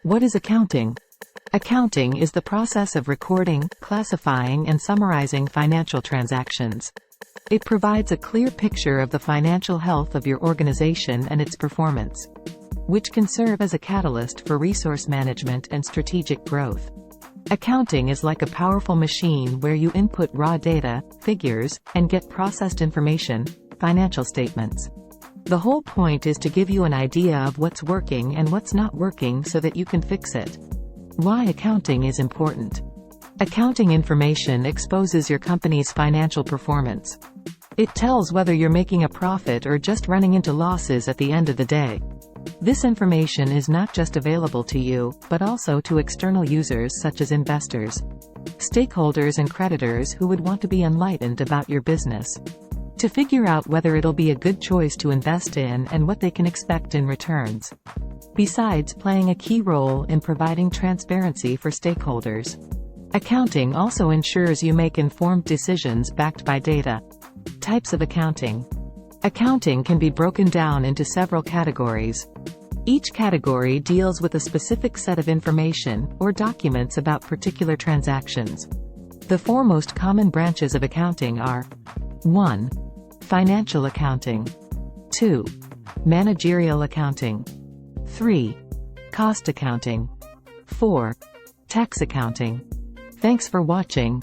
What is accounting? Accounting is the process of recording, classifying and summarizing financial transactions. It provides a clear picture of the financial health of your organization and its performance, which can serve as a catalyst for resource management and strategic growth. Accounting is like a powerful machine where you input raw data, figures, and get processed information, financial statements. The whole point is to give you an idea of what's working and what's not working so that you can fix it. Why accounting is important. Accounting information exposes your company's financial performance. It tells whether you're making a profit or just running into losses at the end of the day. This information is not just available to you, but also to external users such as investors, stakeholders and creditors who would want to be enlightened about your business, to figure out whether it'll be a good choice to invest in and what they can expect in returns. Besides playing a key role in providing transparency for stakeholders, accounting also ensures you make informed decisions backed by data. Types of accounting. Accounting can be broken down into several categories. Each category deals with a specific set of information or documents about particular transactions. The four most common branches of accounting are: 1. Financial accounting. 2. Managerial accounting. 3. Cost accounting. 4. Tax accounting. Thanks for watching.